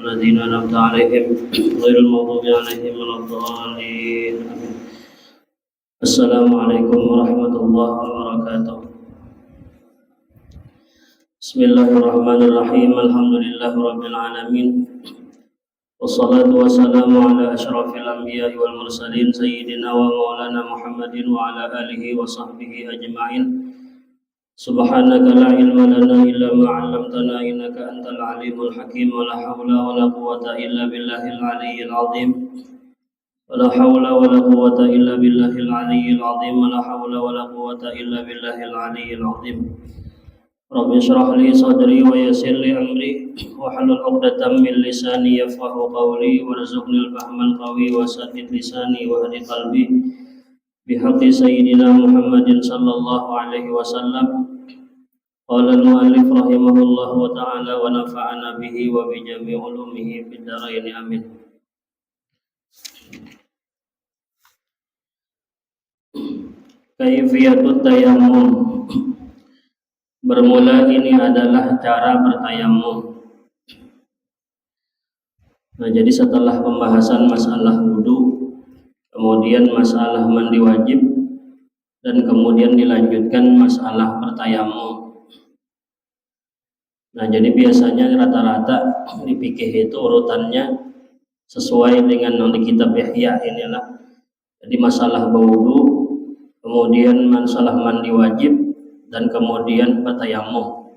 الذين أنعمت عليهم غير المغضوب عليهم ولا الضالين. السلام عليكم ورحمة الله وبركاته. بسم الله الرحمن الرحيم. الحمد لله رب العالمين. والصلاة والسلام على أشرف الأنبياء والمرسلين سيدنا ومولانا محمد وعلى آله وصحبه أجمعين. سبحانك لا علم لنا إلا ما علمتنا إنك أنت العليم الحكيم. ولا حول ولا قوة إلا بالله العلي العظيم. ولا حول ولا قوة إلا بالله العلي العظيم. ولا حول ولا قوة إلا بالله العلي العظيم. رب اشرح لي صدري ويسر لي أمري واحلل عقدة من لساني يفقهوا قولي وارزقني الفهم القوي وسدد لساني واهد قلبي بحق سيدنا محمد صلى الله عليه وسلم. قال المؤلف رحمه الله تعالى ونفعنا به وبجميع علومه في الدارين آمين. Kaifiyatut tayammum. Bermula ini adalah cara bertayamum. Nah, jadi setelah pembahasan masalah wudu, kemudian masalah mandi wajib, dan kemudian dilanjutkan masalah bertayamum. Nah, jadi biasanya rata-rata di fikih itu urutannya sesuai dengan di kitab Ihya inilah. Jadi masalah berwudu, kemudian masalah mandi wajib, dan kemudian bertayamum.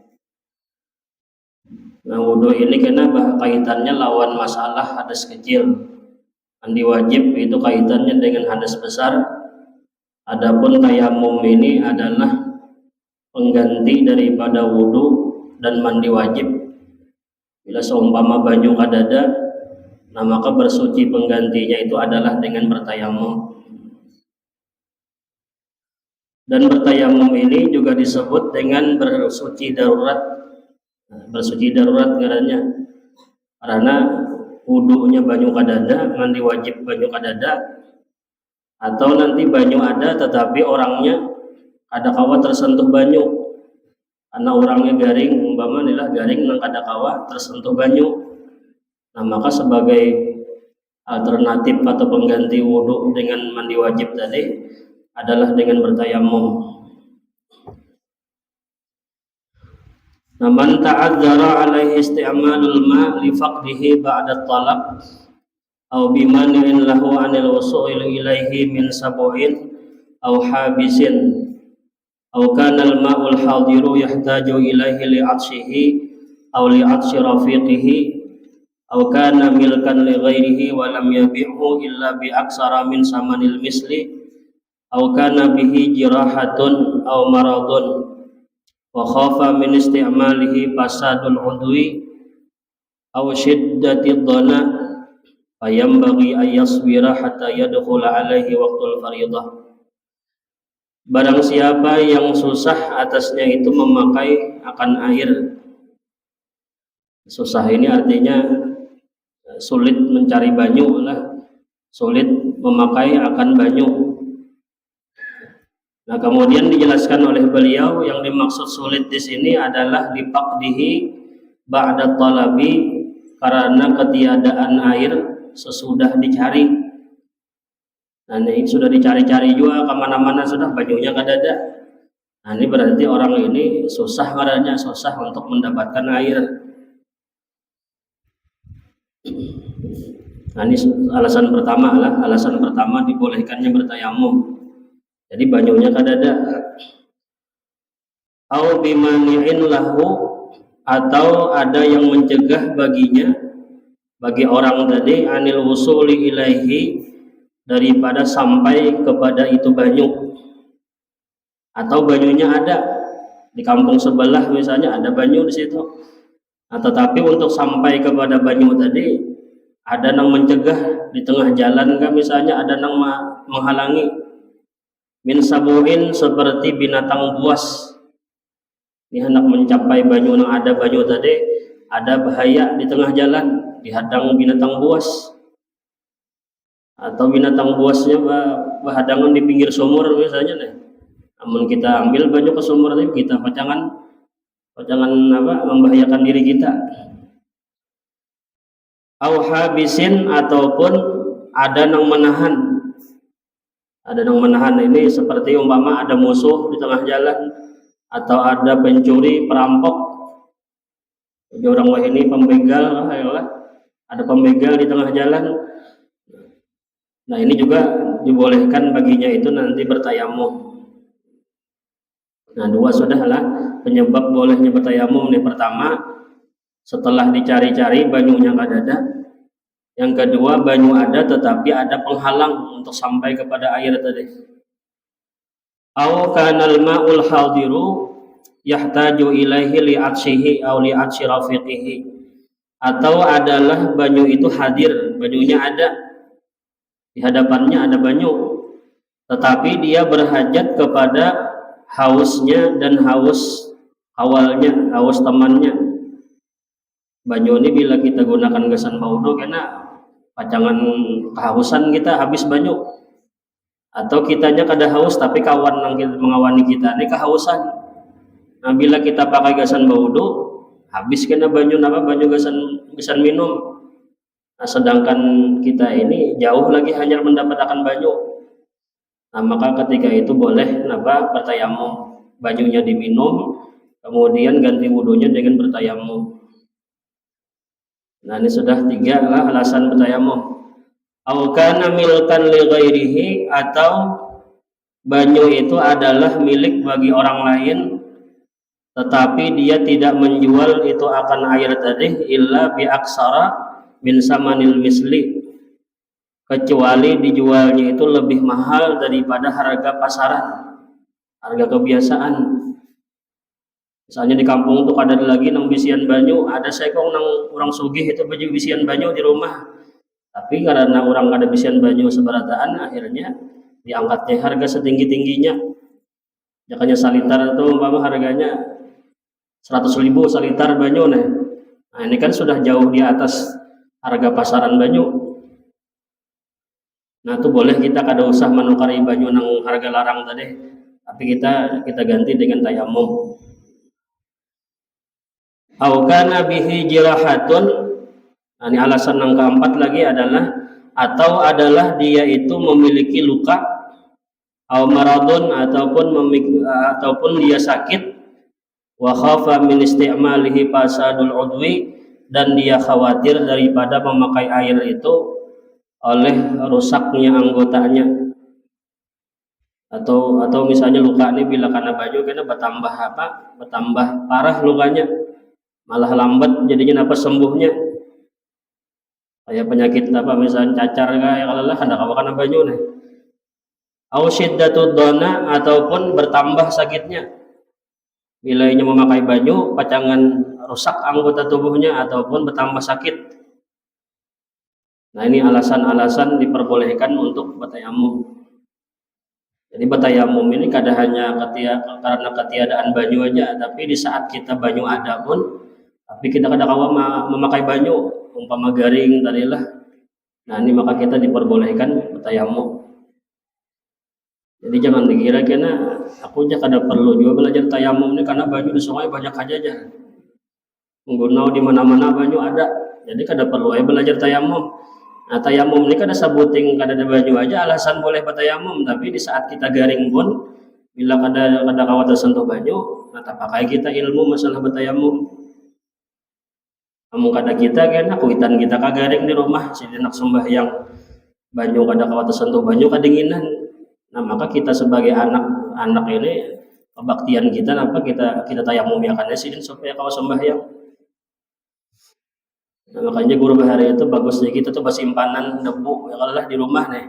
Nah, wudu ini karena kaitannya lawan masalah hadas kecil. Mandi wajib itu kaitannya dengan hadas besar. Adapun tayamum ini adalah pengganti daripada wudu dan mandi wajib. Bila seumpama banyu kadada, nah maka bersuci penggantinya itu adalah dengan bertayamum. Dan bertayamum ini juga disebut dengan bersuci darurat. Bersuci darurat karena wudunya banyu kadada, mandi wajib banyu kadada, atau nanti banyu ada tetapi orangnya ada kawa tersentuh banyu. Karena orangnya garing, umpama inilah garing nang kada kawa tersentuh banyu. Nah, maka sebagai alternatif atau pengganti wudu dengan mandi wajib tadi adalah dengan bertayamum. Man ta'adzara alaihi isti'malul ma' li faqdihi ba'da talab aw bimani'in lahu 'anil wusu'il ilaihi min sab'in aw habisin aw kana al-ma'ul hadiru yahtaju ilaihi li'atshihi aw li'atshi rafiqihi aw kana milkan li ghairihi wa lam yabi'hu illa bi aksara min samanil misli aw kana bihi jirahatun aw maradun wa khafa min isti'malihi fasadul udwi aw shiddatid dhana fayambaghi ay yasbira hatta yadkhula alaihi waqtul fariidah. Barang siapa yang susah atasnya itu memakai akan air. Susah ini artinya sulit mencari banyu lah, sulit memakai akan banyu. Nah, kemudian dijelaskan oleh beliau yang dimaksud sulit di sini adalah dipaqdihi ba'da talabi, karena ketiadaan air sesudah dicari. Nah, ini sudah dicari-cari juga kemana-mana sudah banyunya kada ada. Nah, ini berarti orang ini susah karena susah untuk mendapatkan air. Nah, ini alasan pertama dibolehkannya bertayamum. Jadi banyunya kada ada. Au bimani'in lahu, atau ada yang mencegah baginya, bagi orang tadi, anil wusuli ilaihi, daripada sampai kepada itu banyu. Atau banyunya ada di kampung sebelah misalnya ada banyu di situ. Nah, tetapi untuk sampai kepada banyu tadi ada yang mencegah di tengah jalan kan, misalnya ada yang menghalangi. Min sabuhin, seperti binatang buas. Ini hendak mencapai banyu yang ada banyu tadi, ada bahaya di tengah jalan, dihadang binatang buas. Atau binatang buasnya berhadangan di pinggir sumur misalnya nih. Namun kita ambil banyu ke sumur tadi, kita jangan membahayakan diri kita. au habisin ataupun ada yang menahan. Ada yang menahan ini seperti umpama ada musuh di tengah jalan atau ada pencuri, perampok. Jadi orang wah ini pembegal, ayolah, ada pembegal di tengah jalan. Nah ini juga dibolehkan baginya itu nanti bertayamum. Nah dua sudahlah penyebab bolehnya bertayamum. Ini pertama, setelah dicari-cari banyunya nggak ada. Yang kedua, banyu ada tetapi ada penghalang untuk sampai kepada air tadi. Aw kanal ma'ul hadiru yahtaju ilaihi li'atshihi aw li'atshi rafiqihi. Atau adalah banyu itu hadir, banyunya ada di hadapannya, ada banyu, tetapi dia berhajat kepada hausnya dan haus awalnya, haus temannya. Banyu ini bila kita gunakan gasan maudu karena pacangan kehausan kita habis banyu, atau kitanya kada haus tapi kawan yang mengawani kita ini kehausan. Nah bila kita pakai gasan maudu habis kena banyu banyu gasan minum. Nah, sedangkan kita ini jauh lagi hanya mendapatkan banyu. Nah, maka ketika itu boleh bertayamum, banyunya diminum, kemudian ganti wudunya dengan bertayamum. Nah, ini sudah 3 lah alasan bertayamum. Au kana milkan li ghairihi, atau banyu itu adalah milik bagi orang lain tetapi dia tidak menjual itu akan air tadi illa bi aksara min samanil misli, kecuali dijualnya itu lebih mahal daripada harga pasaran, harga kebiasaan. Misalnya di kampung tuh ada lagi nang bisian banyu, ada sekong nang orang sugih itu baju bisian banyu di rumah, tapi karena orang ada bisian banyu seberataan akhirnya diangkatnya harga setinggi-tingginya. Makanya salitar itu umpama harganya 100.000 salitar banyu nih. Nah ini kan sudah jauh di atas harga pasaran banyu. Nah itu boleh kita kada usah menukari banyu nang harga larang tadi, tapi kita ganti dengan tayamum. Au kana bihi jirahatun. Nah, ini alasan yang keempat lagi adalah atau adalah dia itu memiliki luka, au maradun ataupun dia sakit, wa khafa min istimalihi fasadul udwi, dan dia khawatir daripada memakai air itu oleh rusaknya anggotanya. Atau misalnya luka ini bila karena banyu kena bertambah parah lukanya, malah lambat jadinya sembuhnya, kayak penyakit misalnya cacar kayak lelah ada karena banyu nih. Au syiddatud dana, ataupun bertambah sakitnya bila ini memakai banyu pacangan rusak anggota tubuhnya ataupun bertambah sakit. Nah ini alasan-alasan diperbolehkan untuk bertayamum. Jadi bertayamum ini kada hanya karena ketiadaan banyu aja, tapi di saat kita banyu ada pun tapi kita kada kawa memakai banyu, umpama garing tadilah. Nah ini maka kita diperbolehkan bertayamum. Jadi jangan dikira kena aku aja kada perlu juga belajar tayamum ini karena banyu di sungai banyak aja. Menggunau di mana-mana banyu ada. Jadi kada perlu belajar tayamum. Nah tayamum ini kada sabuting kada ada banyu aja alasan boleh bertayamum, tapi di saat kita garing pun bila kada kawat tersentuh banyu, nah pakai kita ilmu masalah bertayamum. Kamu kada kita kan kuitan kita kagaring di rumah sidinak sembahyang banyu kada kawat tersentuh banyu kedinginan. Nah maka kita sebagai anak ini kebaktian kita kita tayamum ya kan sidin supaya kau sembahyang. Nah, makanya guru bahari itu bagusnya kita tuh simpanan debu ya kalau di rumah nih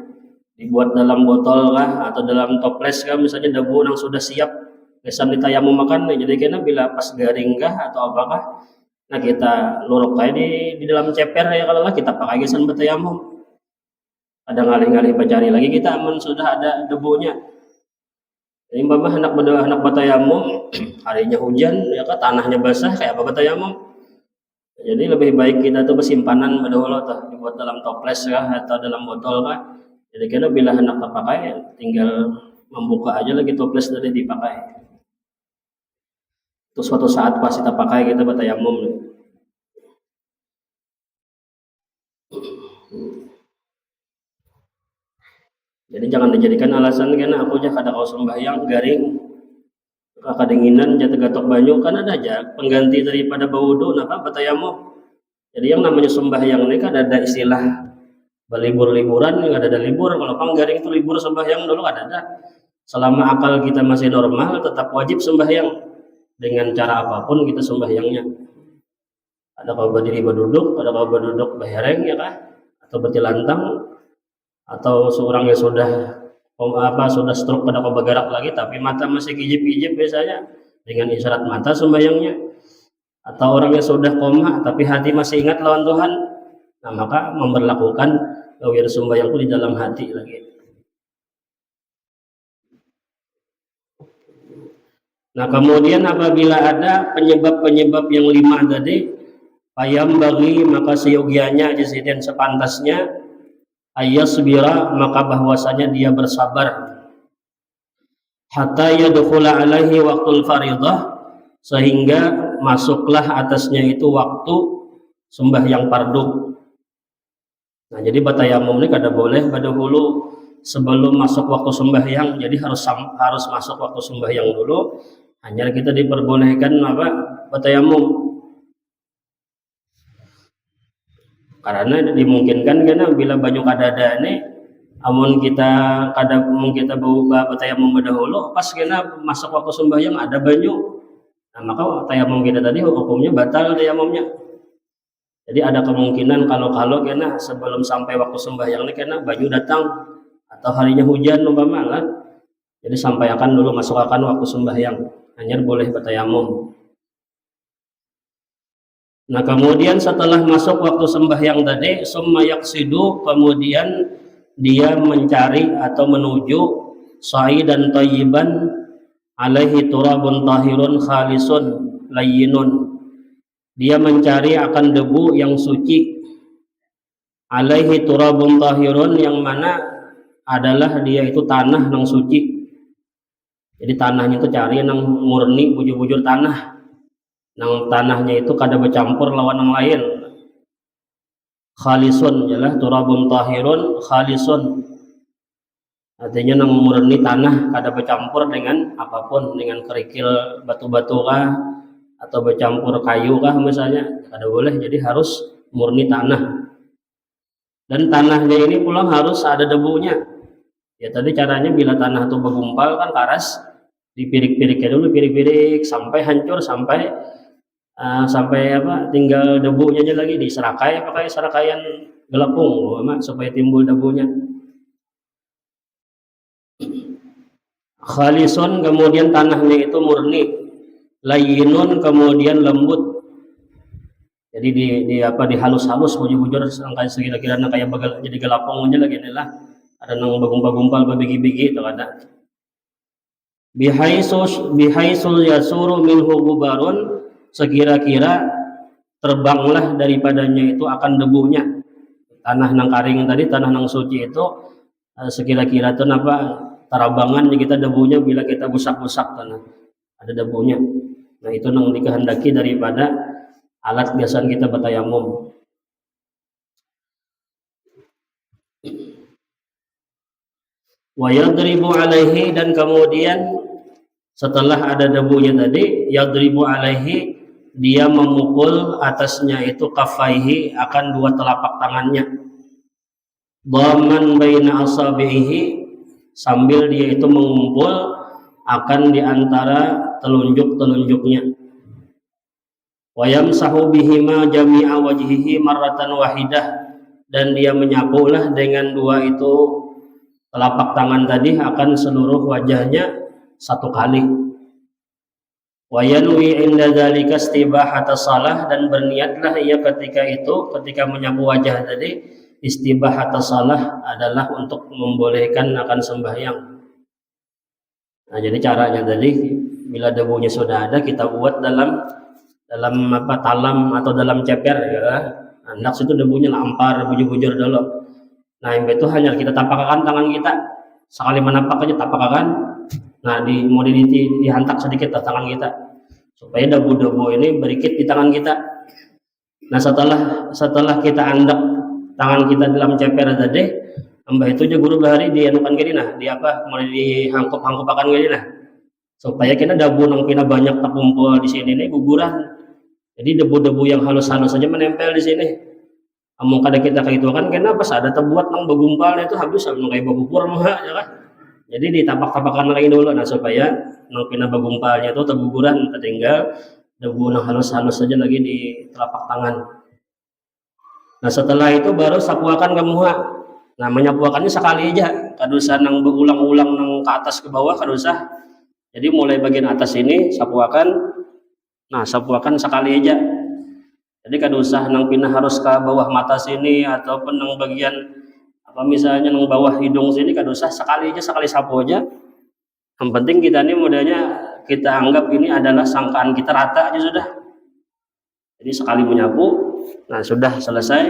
dibuat dalam botol kah atau dalam toples kah, misalnya debu yang sudah siap kesan ditayamum makan nih, jadi kena bila pas garing kah atau apakah, nah kita luruk kayak di dalam ceper ya kalau kita pakai kesan bertayamum. Ada ngalih-ngalih pecari lagi kita aman sudah ada debunya. Jadi anak bertayamum harinya hujan ya kan tanahnya basah kayak apa bertayamum. Jadi lebih baik kita tuh bersimpanan berdahulu tuh dibuat dalam toples kah atau dalam botol kah. Jadi kira bila hendak terpakai tinggal membuka aja lagi toples tadi dipakai. Terus suatu saat pas kita pakai kita bertayamum. Jadi jangan dijadikan alasan karena aku aja kada kau sembahyang garing kedinginan jatuh gatok banyu, kan ada aja pengganti daripada bawudu napa batayamu. Jadi yang namanya sembahyang ini kan ada istilah berlibur-liburan, nggak ada libur. Kalau panggaring itu libur sembahyang dulu ada. Selama akal kita masih normal tetap wajib sembahyang dengan cara apapun kita sembahyangnya. Ada kau berdiri berduduk, ada kau berduduk berhereng ya kah, atau bertilantang, atau seorang yang sudah stroke pada kau bergerak lagi tapi mata masih kijip-kijip biasanya dengan isyarat mata sembahyangnya, atau orang yang sudah koma tapi hati masih ingat lawan Tuhan, nah maka memberlakukan gawir sembahyangku di dalam hati lagi. Nah kemudian apabila ada penyebab-penyebab yang 5 tadi, payam bagi maka seyogianya jaziden sepantasnya ayasbira maka bahwasanya dia bersabar hatta yadkhula alaihi waqtul faridah sehingga masuklah atasnya itu waktu sembahyang fardu. Nah jadi batayamum ini kada boleh pada hulu sebelum masuk waktu sembahyang, jadi harus masuk waktu sembahyang dulu. Hanya kita diperbolehkan apa batayamum. Karena dimungkinkan karena bila banyak kadada ini amun kita buka batayamum dahulu pas kena masuk waktu sembahyang ada banyu, nah maka tayamum kita tadi hukumnya batal tayamumnya. Jadi ada kemungkinan kalau kena sebelum sampai waktu sembahyang ini kena banyu datang atau harinya hujan umpama kan, jadi sampaikan dulu masukkan waktu sembahyang, hanya boleh batayamum. Nah kemudian setelah masuk waktu sembahyang tadi, summa yaqsidu, kemudian dia mencari atau menuju sa'idan thayyiban alaihi turabun tahirun khalisun layyinun. Dia mencari akan debu yang suci, alaihi turabun tahirun, yang mana adalah dia itu tanah yang suci. Jadi tanahnya itu cari yang murni bujur-bujur tanah, nang tanahnya itu kada bercampur lawan yang lain. Khalisun jelah turabun tahirun khalisun, artinya nang murni tanah kada bercampur dengan apapun, dengan kerikil batu-batu kah atau bercampur kayu kah misalnya, kada boleh. Jadi harus murni tanah, dan tanahnya ini pulang harus ada debunya. Ya tadi caranya bila tanah itu bergumpal kan karas, dipirik-piriknya dulu, pirik-pirik sampai hancur, sampai tinggal debunya aja lagi, diserakai pakai serakayan gelapung supaya timbul debunya. Khalisun, kemudian tanahnya itu murni, layyinun, kemudian lembut. Jadi dihalus-halus bujur-bujur sampai sekira-kira kayak jadi gelapung aja lagi inilah. Ada nang bergumpal-gumpal berbigi-bigi itu ada. Bihaisul yasuru minhu gubarun, sekira-kira terbanglah daripadanya itu akan debunya. Tanah nang karing tadi, tanah nang suci itu sekira-kira itu tarabangan kita debunya bila kita busak-busak tanah ada debunya. Nah itu nang dikehendaki daripada alat biasa kita batayamum. Wa yadribu alaihi, dan kemudian setelah ada debunya tadi, yadribu alaihi, dia memukul atasnya itu kafaihi, akan dua telapak tangannya, dhaman baina asabihi, sambil dia itu mengumpul akan diantara telunjuk-telunjuknya. Wa yamsahu bihima jami'a wajhihi marratan wahidah, dan dia menyapulah dengan dua itu telapak tangan tadi akan seluruh wajahnya satu kali. Wa yanwi inda dzalika istibahata salah, dan berniatlah ia ketika menyapu wajah tadi, istibahata salah adalah untuk membolehkan akan sembahyang. Nah jadi caranya tadi bila debunya sudah ada, kita buat dalam talam atau dalam ceper ya. Hendak situ debunya lampar bujur-bujur dulu. Nah yang itu hanya kita tapakkan tangan kita, sekali menapak aja tapakkan. Nah mau dihantak sedikit tangan kita supaya debu-debu ini berikit di tangan kita. Nah setelah kita andak tangan kita dalam ceper tadi, ambah itu aja guru bahari dianukan gini nah, di apa mulai dihangkup akan gini nah, supaya kita debu nang pina banyak terkumpul di sini nih guguran. Jadi debu-debu yang halus-halus saja menempel di sini. Amung kada kita kayak itu kan kenapa ada terbuat nang begumpal itu habis sama kayak begukur mah ya kan. Jadi ditapak-tapakan lagi dulu nah supaya nang pina begumpalnya itu terguguran tertinggal debu nang halus-halus saja lagi di telapak tangan. Nah setelah itu baru sapuakan ke muha. Nah menyapuakannya sekali aja, kadosa nang berulang-ulang nang ke atas ke bawah kadosa. Jadi mulai bagian atas ini sapuakan, nah sapuakan sekali aja. Jadi kada usah nang pindah harus ke bawah mata sini ataupun nang bagian apa misalnya nang bawah hidung sini kada usah, sekali aja, sekali sapu aja. Yang penting kita ini modalnya kita anggap ini adalah sangkaan kita rata aja sudah. Jadi sekali menyapu, nah sudah selesai.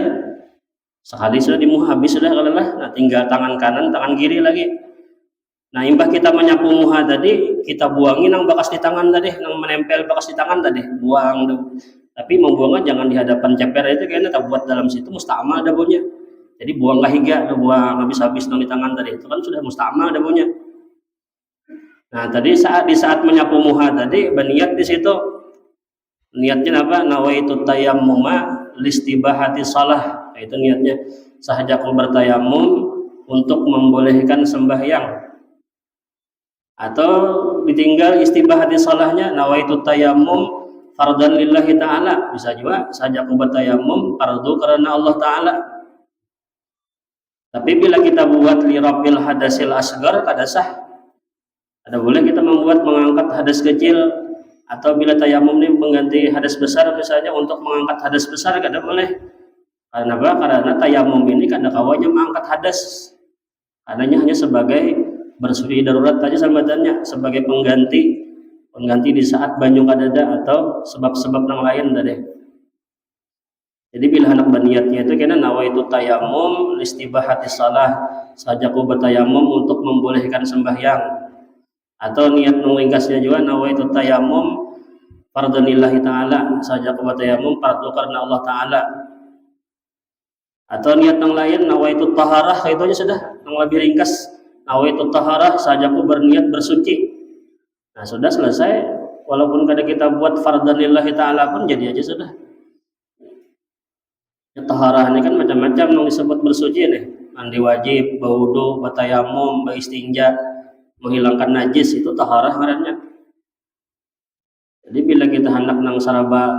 Sekali sudah dimuha habis sudah kalau lah. Nah tinggal tangan kanan, tangan kiri lagi. Nah imbah kita menyapu muha tadi, kita buangin nang bekas di tangan tadi, nang menempel bekas di tangan tadi, buang. Tapi membuangnya jangan di hadapan ceper itu kayaknya tak buat dalam situ musta'mal debunya. Jadi buang kahiga, buang habis-habis nang di tangan tadi itu kan sudah musta'mal debunya. Nah tadi di saat menyapu muha tadi berniat di situ. Niatnya apa? Nawaitu tayammuma listibahati shalah. Itu niatnya. Sahaja aku bertayamum untuk membolehkan sembahyang. Atau ditinggal istibahati shalahnya nawaitu tayammum fardan lillahi ta'ala, bisa juga saja aku bertayamum fardu karena Allah Ta'ala. Tapi bila kita buat lirafil hadasil asgar kada sah. Ada boleh kita membuat mengangkat hadas kecil, atau bila tayamum ini mengganti hadas besar misalnya untuk mengangkat hadas besar kada boleh. Karena apa? Karena tayamum ini kada kawanya mengangkat hadas. Karena hanya sebagai bersuri darurat saja sambatannya, sebagai pengganti di saat banyu kadada atau sebab-sebab yang lain tadi. Jadi bila hendak berniatnya itu kena nawaitu tayamum listibahati shalah, saja aku bertayamum untuk membolehkan sembahyang. Atau niat mengringkasnya juga nawaitu tayamum fardhanillahi ta'ala, saja aku bertayamum fardu karena Allah Ta'ala. Atau niat yang lain nawaitu taharah, itu aja sudah yang lebih ringkas. Nawaitu taharah, saja aku berniat bersuci. Nah sudah selesai, walaupun kada kita buat fardhanillahi ta'ala pun jadi aja sudah. Ya, taharah ini kan macam-macam yang disebut bersuci nih. Mandi wajib, berwudu, bertayamum, beristinja, menghilangkan najis, itu taharah ngarannya. Jadi bila kita hendak nang saraba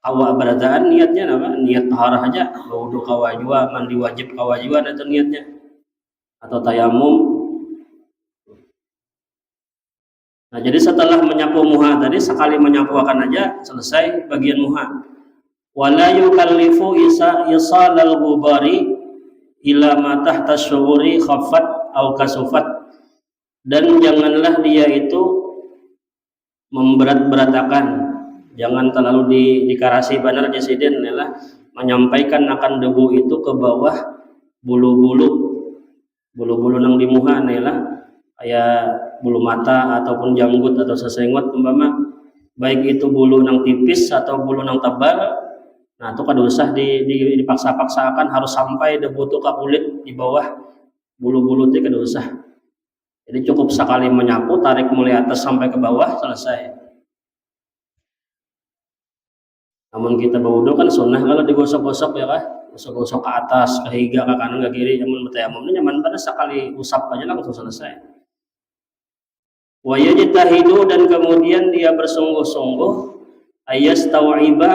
kawa beradaan niatnya apa? Niat taharah aja, berwudu kawa jua, mandi wajib kawa jua, itu niatnya. Atau tayamum. Nah, jadi setelah menyapu muha tadi sekali menyapu akan aja selesai bagian muha. Wala yukallifu isalal ghubari ila ma tahta syuuri khaffat au kasufat. Dan janganlah dia itu memberat-beratakan, jangan terlalu dikarasi benar jasiden adalah menyampaikan akan debu itu ke bawah bulu-bulu nang di muha adalah kayak bulu mata ataupun janggut atau sesengot umpama, baik itu bulu nang tipis atau bulu nang tebal. Nah itu kada usah dipaksa-paksakan harus sampai debu itu ke kulit di bawah bulu-bulu itu kada usah. Jadi cukup sekali menyapu, tarik mulai atas sampai ke bawah, selesai. Namun kita berwudu kan sunnah kalau digosok-gosok ya kah, gosok-gosok ke atas, ke higa, ke kanan, ke kiri. Namun bertayamum nyaman pada sekali usap aja langsung selesai. Wa yajtahidu, dan kemudian dia bersungguh-sungguh ayastawiba,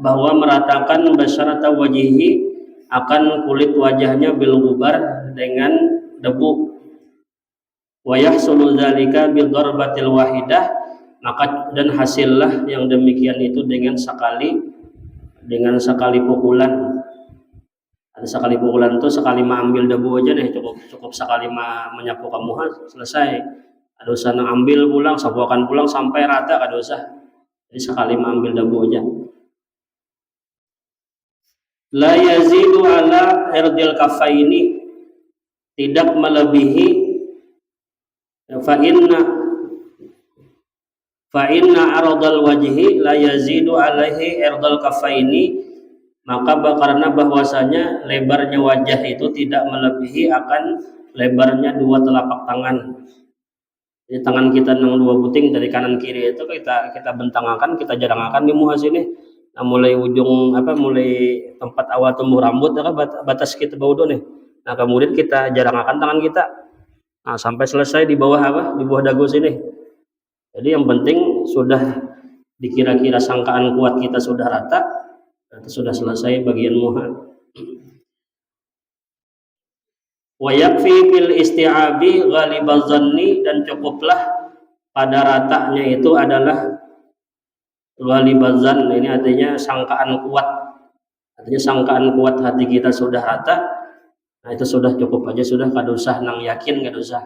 bahwa meratakan basyarata wajihi, akan kulit wajahnya bil gubar, dengan debu. Wa yahsulu dzalika bi darbatil wahidah, maka dan hasillah yang demikian itu dengan sekali pukulan. Ada sekali pukulan itu sekali mengambil debu aja deh, cukup sekali menyapu kamuha selesai. Ada usah ambil pulang, sapuakan pulang sampai rata, kada usah. Jadi sekali mengambil debu aja. La yazidu ala irdil kafaini, tidak melebihi fa inna aradal wajhi la yazidu alaihi irdal kafaini, maka karena bahwasanya lebarnya wajah itu tidak melebihi akan lebarnya dua telapak tangan. Jadi tangan kita nang dua puting dari kanan kiri itu kita bentangkan, kita jarangkan di muka sini. Nah, mulai ujung mulai tempat awal tumbuh rambut batas kita bawah nih. Nah, kemudian kita jarangkan tangan kita. Nah, sampai selesai di bawah di bawah dagu sini. Jadi yang penting sudah dikira-kira sangkaan kuat kita sudah rata, itu sudah selesai bagian muha. Wa yakfi bil isti'abi ghalibaz zanni, dan cukuplah pada ratanya itu adalah ghalibaz zann, ini artinya sangkaan kuat. Artinya sangkaan kuat hati kita sudah rata. Nah, itu sudah cukup aja, sudah kada usah nang yakin, kada usah.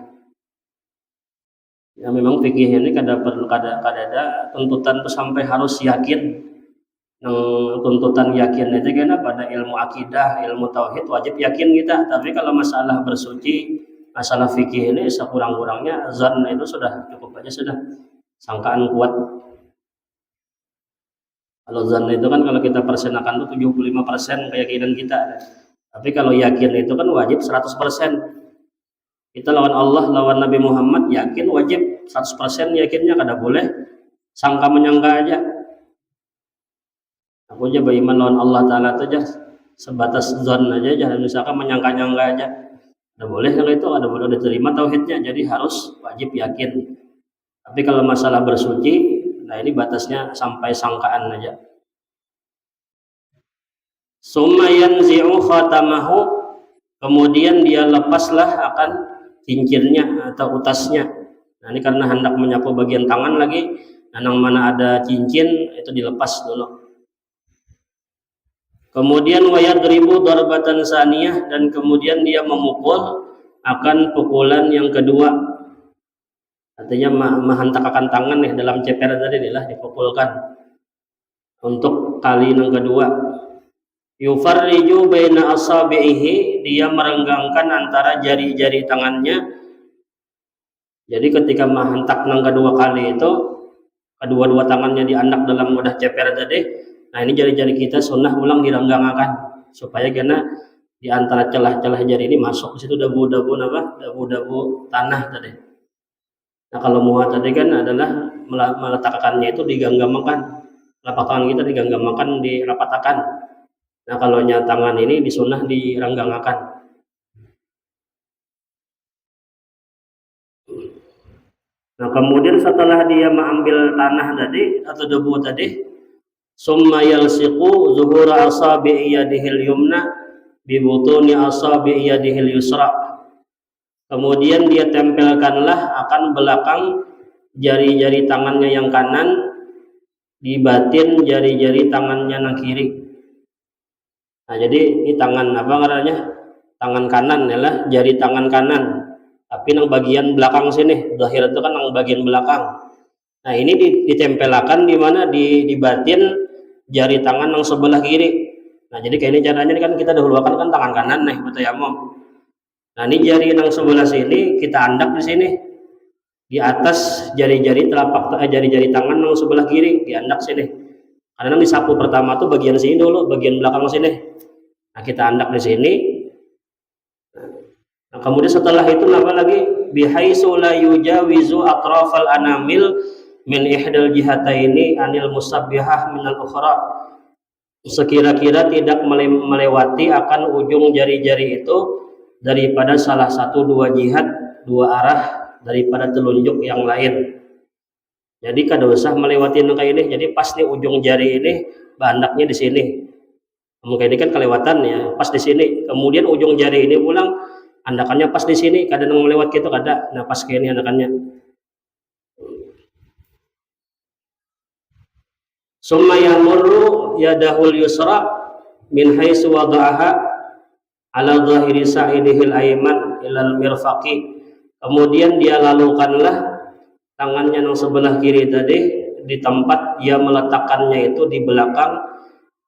Ya memang fikih ini kada ada tuntutan tuh sampai harus yakin. Tuntutan yakin itu karena pada ilmu akidah, ilmu tauhid wajib yakin kita. Tapi kalau masalah bersuci, masalah fikih ini sekurang-kurangnya zan itu sudah cukup aja, sudah sangkaan kuat. Kalau zan itu kan kalau kita persenakan tuh 75% keyakinan kita. Tapi kalau yakin itu kan wajib 100%. Kita lawan Allah, lawan Nabi Muhammad, yakin wajib 100% yakinnya, kada boleh sangka menyangka aja. Aku aja beriman lawan Allah Ta'ala itu aja sebatas zon aja, jangan misalkan menyangka-nyangka aja. Ada boleh kalau itu, ada boleh diterima tauhidnya, jadi harus wajib yakin. Tapi kalau masalah bersuci, nah ini batasnya sampai sangkaan aja. Summa yanzi'u khatamahu, kemudian dia lepaslah akan cincirnya atau utasnya. Nah ini karena hendak menyapu bagian tangan lagi, nah yang mana ada cincin itu dilepas dulu. Kemudian wayadribu darbatan saniyah, dan kemudian dia memukul akan pukulan yang kedua. Artinya menghentakkan tangan nih dalam ceper tadi adalah dipukulkan untuk kali yang kedua. Yufarriju baina asabihi, dia merenggangkan antara jari-jari tangannya. Jadi ketika menghentak yang kedua kali itu, kedua-dua tangannya diandak dalam wadah ceper tadi. Nah ini jari-jari kita sunnah ulang direnggangakan supaya karena di antara celah-celah jari ini masuk ke situ dabu-dabu tanah tadi. Nah kalau muha tadi kan adalah meletakkannya itu diganggamakan, telapak tangan kita diganggamakan, dirapatakan. Nah kalau tangan ini disunnah direnggangakan. Nah kemudian setelah dia mengambil tanah tadi atau debu tadi, summa yalsiqu zuhura asabi yadihil yumna bi butuni asabi yadihil yusra. Kemudian dia tempelkanlah akan belakang jari-jari tangannya yang kanan di batin jari-jari tangannya yang kiri. Nah jadi ini tangan apa ngarannya? Tangan kanan adalah jari tangan kanan. Tapi yang bagian belakang sini, zahir itu kan yang bagian belakang. Nah ini ditempelkan di mana, di batin jari tangan yang sebelah kiri. Nah jadi kayak ini caranya, ini kan kita dahulukan kan tangan kanan nih bertayamum. Nah ini jari yang sebelah sini kita andak di sini, di atas jari-jari jari-jari tangan yang sebelah kiri diandak sini. Karena disapu pertama tuh bagian sini dulu, bagian belakang sini. Nah kita andak di sini. Nah kemudian setelah itu apa lagi? Bihaisu la yujawizu atrafal anamil min ihdal jihataini anil musabbihah minal ukhra. Sekira-kira tidak melewati akan ujung jari-jari itu daripada salah satu dua jihad, dua arah daripada telunjuk yang lain. Jadi kada usah melewati kayak ini. Jadi pas nih ujung jari ini bandaknya di sini. Mungkin ini kan kelewatan ya, pas di sini. Kemudian ujung jari ini pulang andakannya pas di sini, kada nang melewat gitu kada. Nah pas kayak ini andakannya. Summa yamurru yadahul yusra min haitsu wada'aha ala dhahiri sa'idihil ayman ilal mirfaqi. Kemudian dia lalukanlah tangannya yang sebelah kiri tadi di tempat dia meletakkannya itu di belakang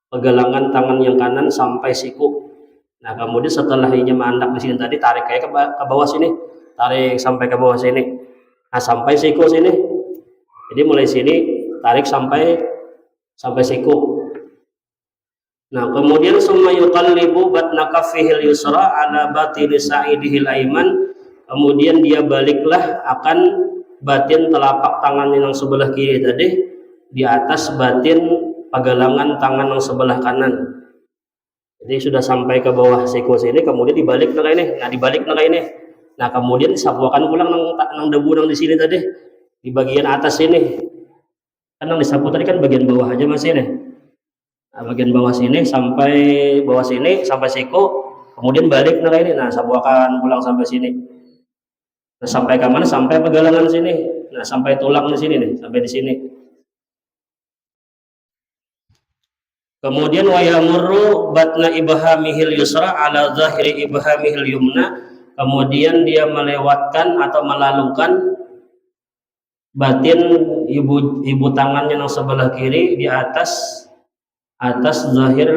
pegelangan tangan yang kanan sampai siku. Nah kemudian setelah ini mandak di sini tadi, tarik kayak ke bawah sini, tarik sampai ke bawah sini. Nah sampai siku sini. Jadi mulai sini tarik sampai siku. Nah, kemudian summa yuqallibu batna kaffihil yusra ala batini sa'idihil aiman. Kemudian dia baliklah akan batin telapak tangan yang sebelah kiri tadi di atas batin pagalangan tangan yang sebelah kanan. Jadi sudah sampai ke bawah siku sini, kemudian dibalik nang ini. Nah, dibalik nang ini. Nah, kemudian disapuakan pulang nang debu nang di sini tadi di bagian atas sini. Kan yang disapu tadi kan bagian bawah aja masih nih. Nah, bagian bawah sini sampai bawah sini sampai siku, kemudian balik nang ini. Nah, sapuakan pulang sampai sini. Nah, sampai ke mana? Sampai pegalangan sini. Nah, sampai tulang di sini nih, sampai di sini. Kemudian wa yamurru batna ibhamihil yusra ala zahiri ibhamihil yumna. Kemudian dia melewatkan atau melalukan batin ibu tangannya yang sebelah kiri di atas zahir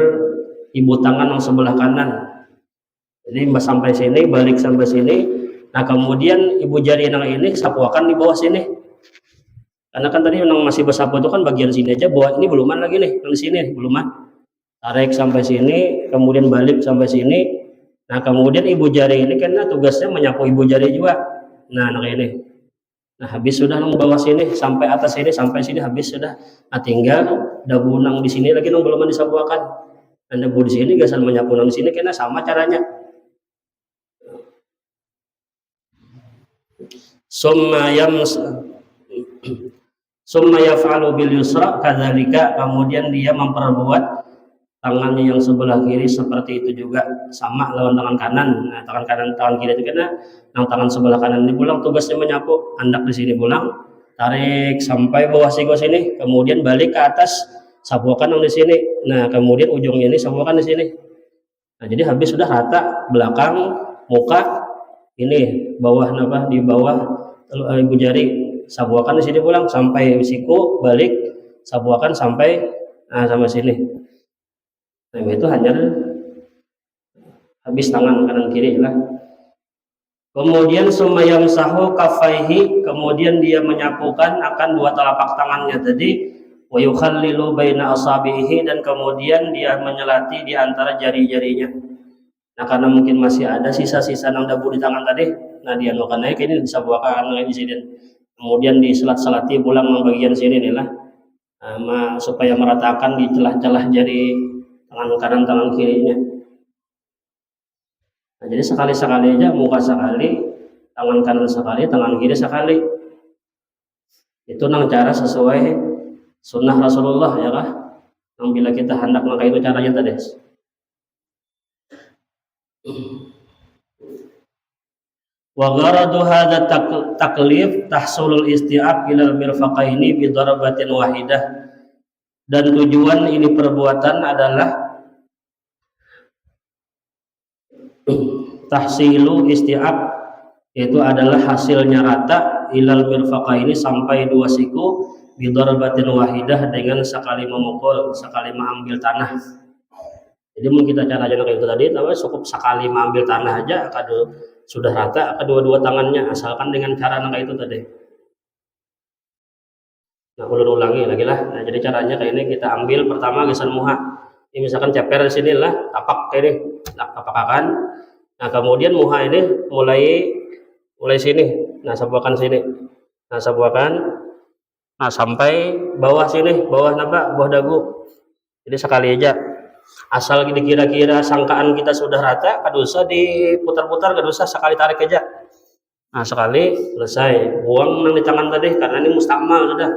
ibu tangan yang sebelah kanan. Jadi sampai sini, balik sampai sini. Nah, kemudian ibu jari yang ini sapuakan di bawah sini. Karena kan tadi yang masih bersapu itu kan bagian sini aja, bawah ini beluman lagi nih, yang di sini beluman. Tarik sampai sini, kemudian balik sampai sini. Nah, kemudian ibu jari ini kan tugasnya menyapu ibu jari juga. Nah, ini. Nah, habis sudah nang bawah sini sampai atas sini sampai sini habis sudah. Nah, tinggal debu nang di sini lagi nang belum disapuakan. Dan debu di sini gasan menyapu nang di sini karena sama caranya. Summa yaf'alu bil yusra kadzalika, kemudian dia memperbuat tangannya yang sebelah kiri seperti itu juga, sama lawan tangan kanan. Nah, tangan kiri itu karena tangan sebelah kanan ini pulang tugasnya menyapu, hendak di sini pulang, tarik sampai bawah siku sini, kemudian balik ke atas, sapuakan yang di sini. Nah, kemudian ujungnya ini sapuakan di sini. Nah, jadi habis sudah rata belakang, muka, ini bawah di bawah ibu jari, sapuakan di sini pulang sampai siku, balik, sapuakan sampai sama sini. Nah, itu hanya habis tangan kanan kiri lah. Kemudian sumayam sahu kafaihi, kemudian dia menyapukan akan dua telapak tangannya tadi, wa yukhallilu baina asabihi, dan kemudian dia menyelati di antara jari-jarinya. Nah, karena mungkin masih ada sisa-sisa nang debu di tangan tadi, nah dia akan naik ini disapuakan di sini. Kemudian diselat-selati pulang ke bagian sini nih lah, supaya meratakan di celah-celah jari tangan kanan tangan kirinya. Nah, jadi sekali-sekali aja, muka sekali, tangan kanan sekali, tangan kiri sekali. Itu nang cara sesuai sunnah Rasulullah ya kah? Nang bila kita hendak maka itu caranya tadi. Wa gharadu hadza taklif tahsulul isti'ab ilal mirfaqaini bi darabatin wahidah. Dan tujuan ini perbuatan adalah tahsilu isti'ab, itu adalah hasilnya rata, ilal mirfaqaini sampai dua siku, bi darabatin wahidah, dengan sekali memukul, sekali mengambil tanah. Jadi mungkin kita cara aja kayak itu tadi, tapi cukup sekali mengambil tanah aja sudah rata kedua-dua tangannya, asalkan dengan cara kayak itu tadi. Nah, ulangi lagi lah. Nah, jadi caranya kayak ini, kita ambil pertama geser muha. Ini misalkan ceper di sini lah, tapak kayak ini, tapakan. Nah, kemudian muha ini mulai sini. Nah, sapuakan sini. Nah, sapuakan. Nah, sampai bawah sini, bawah dagu. Jadi sekali aja. Asal kira-kira sangkaan kita sudah rata, kada usah diputar-putar, kada usah, sekali tarik aja. Nah, sekali selesai. Buang nang di tangan tadi karena ini mustakmal sudah.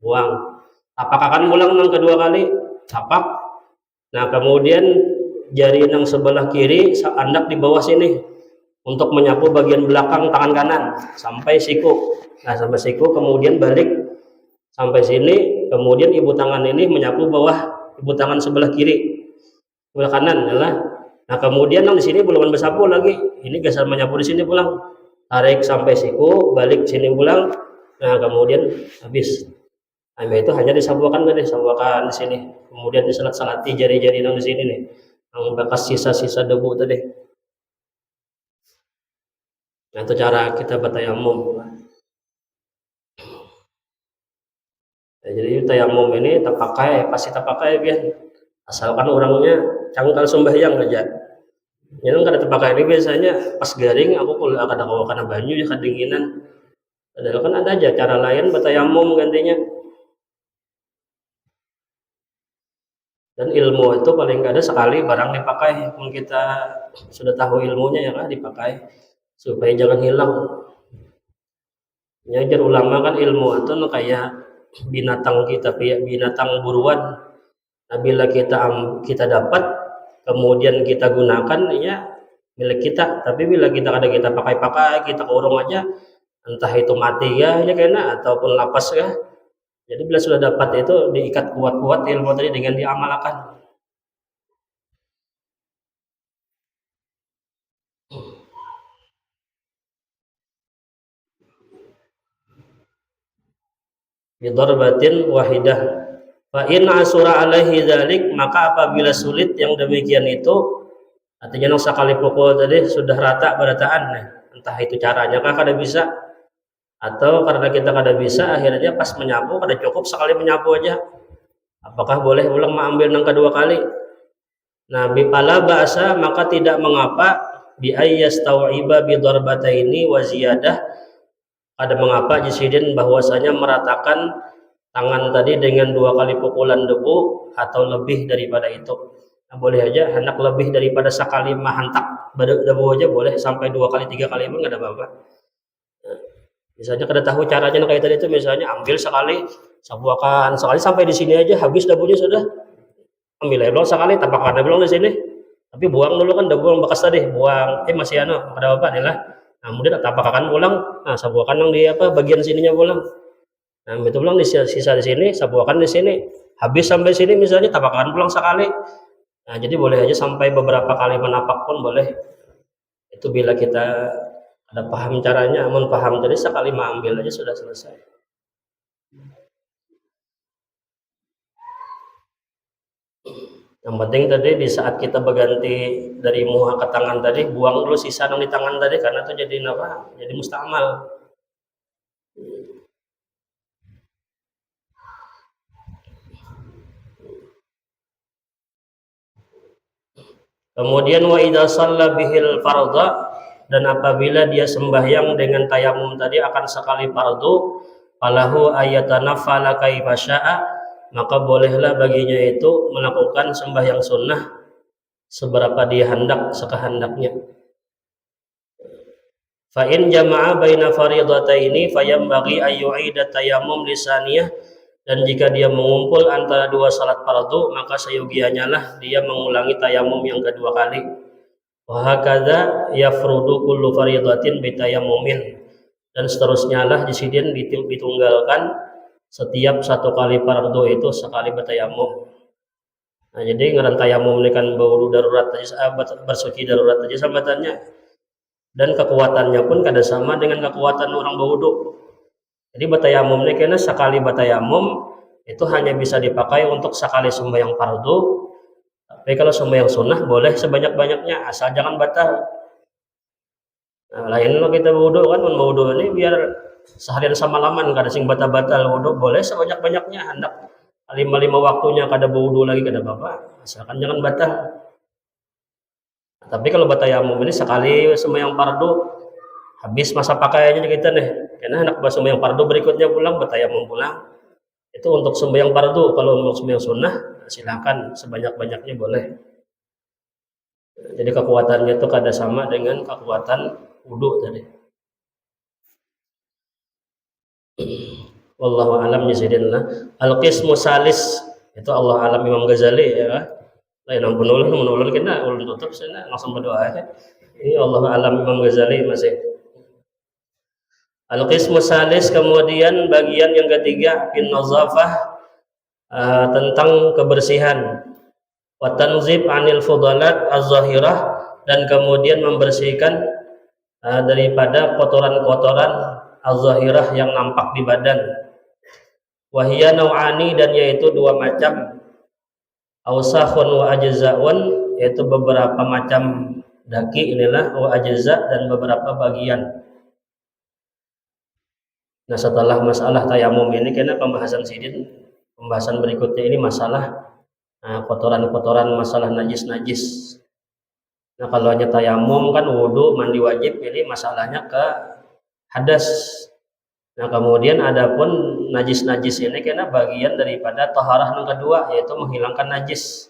Buang. Tapakakan ulang nang kedua kali, tapak. Nah, kemudian jari nang sebelah kiri hendak di bawah sini untuk menyapu bagian belakang tangan kanan sampai siku. Nah, sampai siku, kemudian balik sampai sini, kemudian ibu tangan ini menyapu bawah ibu tangan sebelah kiri, sebelah kanan adalah. Nah, kemudian yang di sini belum bersapu lagi, ini geser menyapu di sini pulang, tarik sampai siku, balik sini pulang. Nah, kemudian habis. Nah, itu hanya disapuakan tadi, sapuakan di sini, kemudian diselat-selati jari-jari yang di sini nih, yang bekas sisa-sisa debu tadi. Nah, itu cara kita bertayamum. Nah, jadi tayamum ini pasti terpakai biar Asalkan orangnya cangkal sembahyang aja. Yang kada terpakai ini biasanya pas garing aku kalau kada kawa kana banyu ya kedinginan. Padahal kan ada aja cara lain bertayamum gantinya. Dan ilmu itu paling kada sekali barang dipakai, pun kita sudah tahu ilmunya ya kan dipakai supaya jangan hilang. Nyajar ulama kan ilmu itu kayak binatang kita, binatang buruan. Nah, bila kita dapat kemudian kita gunakan ya milik kita, tapi bila kita kada kita pakai kita kurung aja, entah itu mati ya kena ataupun lapas ya. Jadi bila sudah dapat itu diikat kuat-kuat ilmu tadi dengan diamalkan. Bidarbatin wahidah. Fa in asura alaihi dzalik, maka apabila sulit yang demikian itu, artinya sekali pukul tadi sudah rata berataan, nah, entah itu caranya kah kada bisa atau karena kita kada bisa akhirnya pas menyapu kada cukup sekali menyapu aja. Apakah boleh ulang mengambil yang kedua kali? Nah, bipala bahasa maka tidak mengapa bi ayyastawiba bi darbataini wa ziyadah. Ada mengapa jisidin bahwasanya meratakan tangan tadi dengan 2 kali pukulan debu atau lebih daripada itu. Nah, boleh aja hendak lebih daripada sekali mahantak debu aja boleh, sampai 2 kali 3 kali pun enggak ada apa-apa. Nah, misalnya kada tahu caranya kayak tadi itu, misalnya ambil sekali sabuakan sekali sampai di sini aja habis debunya sudah. Ambil air sekali tapakan belum di sini. Tapi buang dulu kan debu yang bekas tadi, buang masih ada apa nih lah. Nah, kemudian tapakan ulang, nah sabuakan yang di bagian sininya ulang. Nah, itu pulang di sisa di sini, sabuakan di sini. Habis sampai sini misalnya tapakan pulang sekali. Nah, jadi boleh aja sampai beberapa kali menapak pun boleh. Itu bila kita ada paham caranya, amun paham tadi sekali ambil aja sudah selesai. Yang penting tadi di saat kita berganti dari muha ke tangan tadi, buang dulu sisa yang di tangan tadi karena itu jadi apa? Jadi mustamal. Kemudian wa idza shalla bihil fardha, dan apabila dia sembahyang dengan tayamum tadi akan sekali fardu, falahu ayatanaffala kaifa syaa, maka bolehlah baginya itu melakukan sembahyang sunnah seberapa dia hendak sekehendaknya. Fa in jama'a baina faridataini fayambaghi ay yu'ida tayammum lisaniyah, dan jika dia mengumpul antara 2 salat fardu maka seyogianya lah dia mengulangi tayamum yang kedua kali. Wa hakadza yafrudu kullu faridatin bitayammumin, dan seterusnya lah disini ditunggalkan setiap 1 kali fardu itu sekali bertayamum. Nah, jadi ngaran tayamum ini kan berwudu darurat aja, bersuci darurat aja sambatannya, dan kekuatannya pun kada sama dengan kekuatan orang berwudu. Jadi batayamum ini kena sekali batayamum itu hanya bisa dipakai untuk sekali sembahyang fardu. Tapi kalau sembahyang sunnah boleh sebanyak-banyaknya asal jangan batal. Nah, lain lo kita wudu kan, wudu ini biar seharian sama laman kada sing batal-batal, wudu boleh sebanyak-banyaknya, hendak 5 waktunya kada wudu lagi kada apa-apa, asalkan jangan batal. Nah, tapi kalau batayamum ini sekali sembahyang fardu habis masa pakaiannya kita nih, karena hendak sembahyang fardu berikutnya pulang bertayamum pulang. Itu untuk sembahyang fardu. Kalau untuk sembahyang sunnah silakan sebanyak-banyaknya boleh. Jadi kekuatannya itu kada sama dengan kekuatan wudu tadi. Wallahu alam bizidillah. Al-qismu salis, itu Allah alam Imam Ghazali ya. Lain ampun ulun kena ulun tutup sana langsung berdoa ya. Ini Allah alam Imam Ghazali masih. Al-qismu salis, kemudian bagian yang ketiga fin nazafah, tentang kebersihan, wa tanzib anil fudalat az-zahirah, dan kemudian membersihkan daripada kotoran-kotoran az-zahirah yang nampak di badan. Wa hiya nau'ani, dan yaitu 2 macam, ausakhun wa ajza'un, yaitu beberapa macam daki inilah, wa ajza', dan beberapa bagian. Nah, setelah masalah tayamum ini kena pembahasan berikutnya ini masalah Nah, kotoran-kotoran masalah najis-najis. Nah, kalau hanya tayamum kan wudu, mandi wajib, ini masalahnya ke hadas. Nah, kemudian adapun najis-najis ini karena bagian daripada taharah yang kedua, yaitu menghilangkan najis.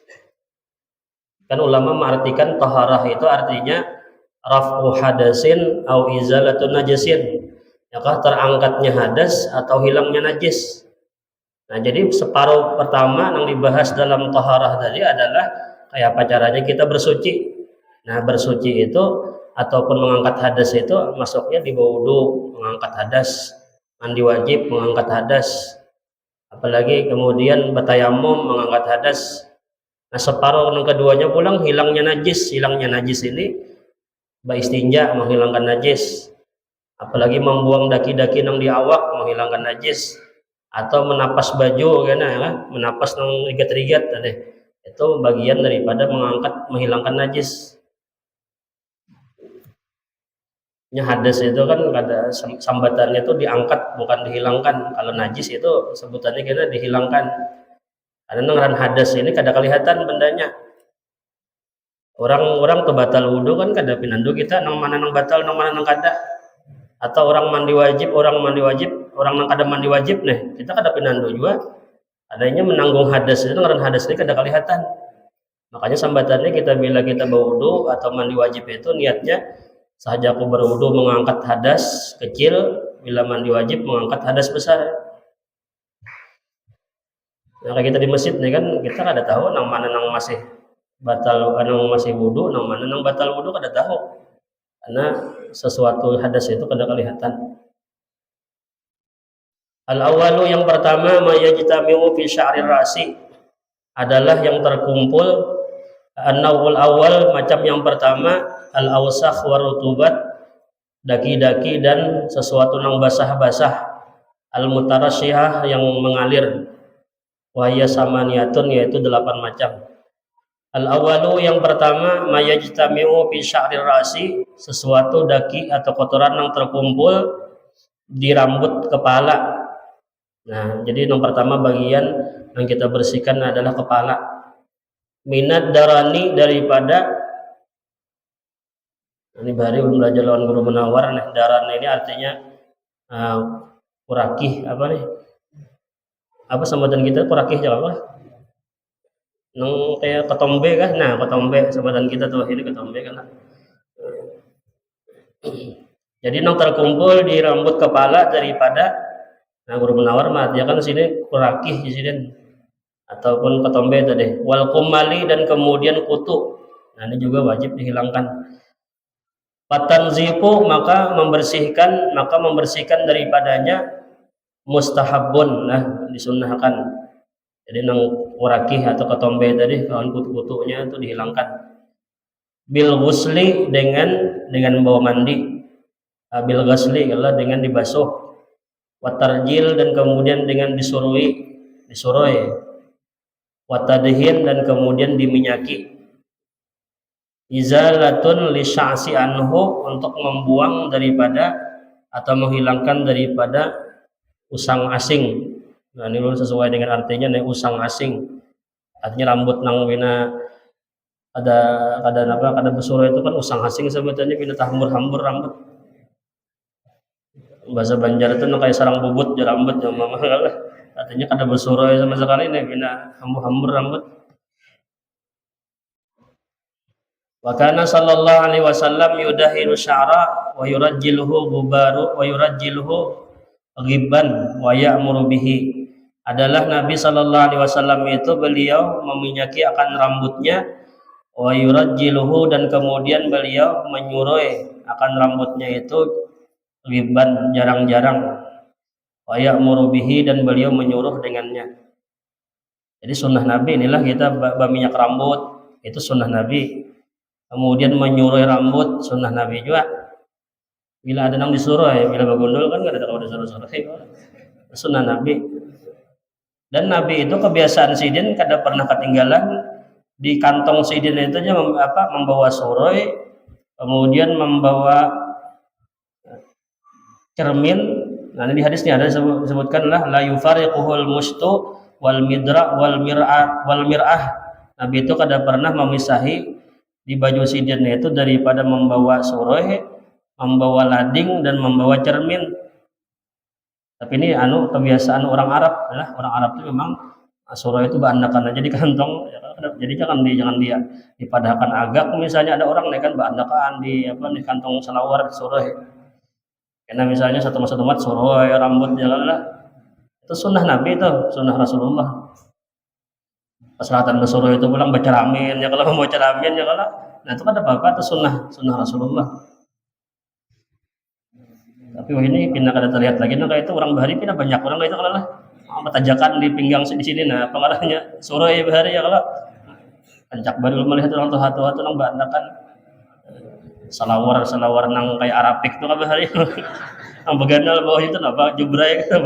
Kan ulama mengartikan taharah itu artinya raf'u hadasin au izalatun najasin. Yakah terangkatnya hadas atau hilangnya najis. Nah, jadi separuh pertama yang dibahas dalam taharah tadi adalah kayak apa caranya kita bersuci. Nah, bersuci itu ataupun mengangkat hadas itu masuknya di wudu, mengangkat hadas, mandi wajib, mengangkat hadas. Apalagi kemudian bertayamum, mengangkat hadas. Nah, separuh yang keduanya pulang hilangnya najis. Hilangnya najis ini istinja, menghilangkan najis. Apalagi membuang daki-daki yang di awak, menghilangkan najis. Atau menapas baju kan ya, menapas yang rigat-rigat tadi. Itu bagian daripada menghilangkan najis. Hadas itu kan ada sambatannya itu diangkat bukan dihilangkan. Kalau najis itu sebutannya kita dihilangkan. Karena ngaran hadas ini kada kelihatan bendanya. Orang tuh batal wudu kan kada pinandu kita nang mana nang batal nang mana nang kada. Atau orang mandi wajib, orang nang kada mandi wajib nih, kita kada pinandu juga. Adanya menanggung hadas itu ngaran hadas ini kada kelihatan. Makanya sambatannya kita bila kita berwudu atau mandi wajib itu niatnya sahaja aku berwudu mengangkat hadas kecil, bila mandi wajib mengangkat hadas besar. Nah, kayak kita di masjid nih kan kita kada tahu nang mana nang masih batal, nang masih wudu, nang mana nang batal wudu kada tahu. Karena sesuatu hadas itu kada kelihatan. Al-awwalu yang pertama mayajtami'u fi sya'rir ra'si adalah yang terkumpul an-nawul awal macam yang pertama al-awsakh wa rutubat, daki-daki dan sesuatu yang basah-basah, al-mutarasyihah yang mengalir, wa hiya samaniyatun yaitu 8 macam. Al-awalu yang pertama mayajtami'u fi sya'rir ra'si, sesuatu daki atau kotoran yang terkumpul di rambut kepala. Nah, jadi yang pertama bagian yang kita bersihkan adalah kepala. Minat darani daripada, ini baru belum belajar lawan guru menawar nih. Daran ini artinya kurakih apa nih? Apa sambutan kita kurakih jawab apa? Nang kayak ketombe kan? Nah, ketombe sambutan kita tuh ini ketombe kan. Jadi nang terkumpul di rambut kepala daripada, nah guru menawar mah dia kan sini kurakih di sini ataupun ketombe tadi. Wal kumali dan kemudian kutu. Nah, ini juga wajib dihilangkan. Fatanzifu maka membersihkan daripadanya mustahabun, nah disunnahkan. Jadi nang kurakih atau ketombe tadi kawan kutu-kutunya itu dihilangkan. Bil ghusli dengan bawa mandi. Bil ghusli adalah dengan dibasuh. Watarjil dan kemudian dengan disurui. Watadhin dan kemudian diminyaki. Izalatun li sya'si anhu, untuk membuang daripada atau menghilangkan daripada usang asing. Nah, ini sesuai dengan artinya nih, usang asing. Artinya rambut nang wina ada besuro itu kan usang asing sebetulnya, wina hambur-hambur rambut. Bahasa Banjar itu kayak sarang bubut di rambut ya mama. Artinya kada besuro sama sekali nih, wina hambur-hambur rambut. Wa kana sallallahu alaihi wasallam yudahiru sya'ra wa yurajjiluhu gubaru wa yurajjiluhu ghibban wa ya'muru bihi. Adalah Nabi sallallahu alaihi wasallam itu beliau meminyaki akan rambutnya, wa yurajjiluhu dan kemudian beliau menyuruh akan rambutnya itu ghibban, jarang-jarang, wa ya'muru bihi dan beliau menyuruh dengannya. Jadi sunnah Nabi inilah kita berminyak rambut, itu sunnah Nabi. Kemudian menyuruh rambut sunnah Nabi juga. Bila ada yang disuruh ya, bila bagundul kan nggak ada kalau disuruh-suruh. Sunnah Nabi. Dan Nabi itu kebiasaan sidin kada pernah ketinggalan di kantong sidin itu aja membawa suroi, kemudian membawa cermin. Nah, ini di hadisnya ada disebutkanlah la yufariquhul mustu wal mir'ah. Nabi itu kada pernah memisahi di baju sidinnya itu daripada membawa suroi, membawa lading dan membawa cermin. Tapi ini kebiasaan orang Arab, ya. Orang Arab itu memang suroi itu bahandakan aja di kantong, ya, jadi jangan dia dipadahkan agak. Misalnya ada orang kan bahandakan di kantong selawar suroi. Karena misalnya satu mat suroi rambut jalanlah. Itu sunnah Nabi, itu sunnah Rasulullah. Persyaratan bersuruh itu pulang baca ramin, ya kalau mau baca ramin ya kalau, nah itu kan apa-apa, itu sunnah Rasulullah. Tapi ini pindah kada terlihat lagi, nah kayak itu orang Bahari pindah banyak orang kayak itu kalau lah matajakan di pinggang di sini, nah pengarahnya suruh ya Bahari ya kalau kancak baru melihat orang tua orang bandakan salawar nang kayak Arabik tuh kan Bahari, yang begandal bawah itu apa jubrai kan.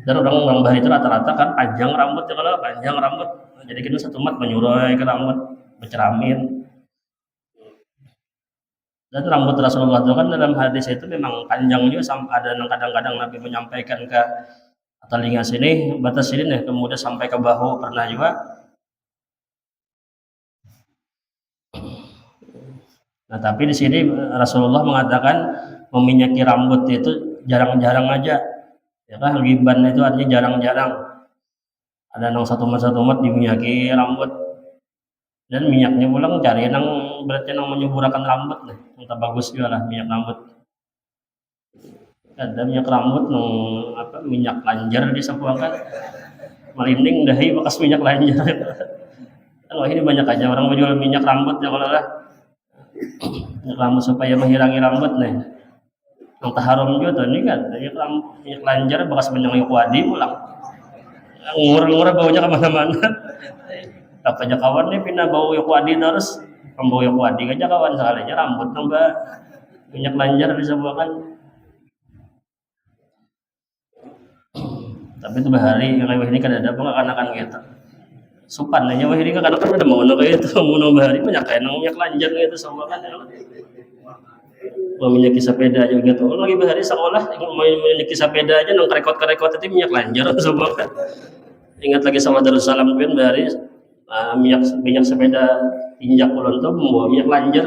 Dan orang Bahari itu rata-rata kan panjang rambut ya kalau panjang rambut, jadi kita satu mat menyurai ke rambut berceramin. Dan rambut Rasulullah itu kan dalam hadis itu memang panjang juga, sampai ada kadang-kadang Nabi menyampaikan ke telinga sini, batas sini nih, kemudian sampai ke bahu pernah juga. Nah tapi di sini Rasulullah mengatakan meminyaki rambut itu jarang-jarang aja. Ya kan, giban itu artinya jarang-jarang. Ada nang satu mat diminyaki rambut, dan minyaknya pulang cari nang berarti nang menyuburakan rambut nih, yang bagus juga lah minyak rambut. Ada minyak rambut nang minyak lanjar disapuakan, melinding dahi bekas minyak lanjar. Kalau ini banyak aja orang menjual minyak rambut ya kalau lah, minyak rambut supaya menghilangi rambut nih. Yang taharum juga tuh ini kan minyak lanjar bekas menyang wadi pulang ngurang-ngurang baunya kemana-mana. Apa aja kawan nih pindah bau wadi terus, pembau wadi aja kawan sekalinya rambut tambah minyak lanjar bisa buahkan. Tapi itu Bahari yang kayak ini kan ada pengakan-akan gitu supan aja wah ini kan ada mau kayak itu mau Bahari banyak kayak minyak lanjar gitu sama kan ya. Minyaki sepeda aja gitu. Lagi Bahari sekolah minyaki sepeda aja nang kerekot itu minyak lanjar semua kan. Ingat lagi sama Darussalam kan Bahari minyak sepeda injak ulun tuh membawa minyak lanjar.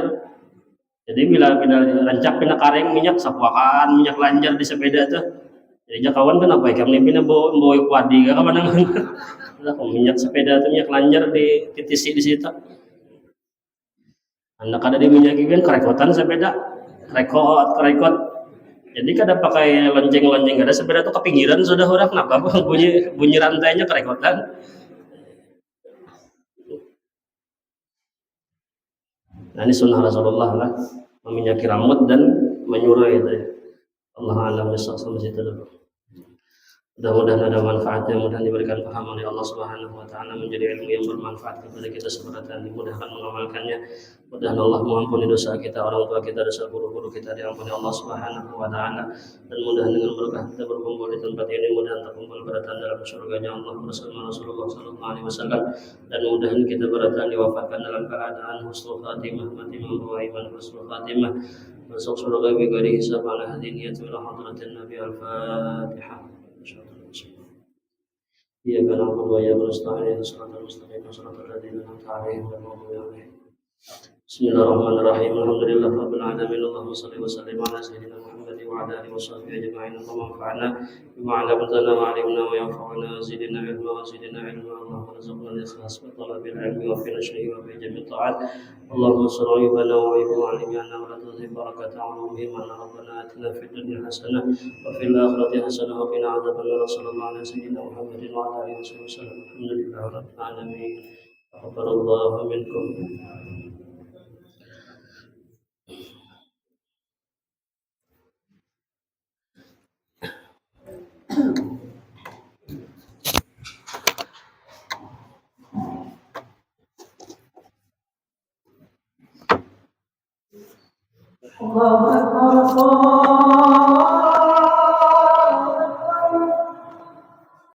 Jadi bila rancak pindah karing minyak sapuakan minyak lanjar di sepeda tuh. Jadi kawan kan apa ya kami pindah bawa wadi ka mana-mana. Minyak sepeda tuh minyak lanjar di titisi di situ. Anak ada di minyak kan kerekotan sepeda. Rekot. Jadi kada pakai lonceng kada sepeda tuh kepinggiran sudah orang kenapa bunyi rantainya kerekotan. Nah ini sunnah Rasulullah lah meminyaki rambut dan menyurai itu ya. Allah alam sampai situ dulu. Mudah-mudahan ada manfaatnya, mudah-mudahan diberikan paham oleh Allah Subhanahu wa taala, menjadi ilmu yang bermanfaat kepada kita semua dan dimudahkan mengamalkannya. Mudah-mudahan Allah mengampuni dosa kita, orang tua kita, dosa guru-guru kita diampuni Allah Subhanahu wa taala, dan mudah dengan berkah kita berkumpul di tempat ini, mudah terkumpul beratan dalam surganya Allah bersama Rasulullah sallallahu alaihi wasallam, dan mudah kita beratan diwafatkan dalam keadaan husnul khatimah, mati membawa iman husnul khatimah, masuk surga bi ghairi hisab ala hadiniyati wa hadratin nabi al-fatihah. إياك نعبد وإياك نستعين صراط المستقيم صراط الذين أنعمت عليهم غير المغضوب عليهم. بسم الله الرحمن الرحيم الحمد لله رب العالمين اللهم صل وسلم على سيدنا محمد وعلى آله وصحبه أجمعين اللهم انفعنا بما علمتنا وعلمنا وينفعنا وزدنا علما اللهم ارزقنا الإخلاص في طلب العلم وفي نشره وفي جميع الطاعات اللهم انصر عيوبنا وعيب معلمنا ولا تذهب بركة علومهم ربنا آتنا في الدنيا حسنة وفي الآخرة حسنة وقنا عذاب النار صلى الله على سيدنا محمد وعلى آله وصحبه وسلم الحمد لله رب العالمين تقبل الله منكم. الله أكبر الله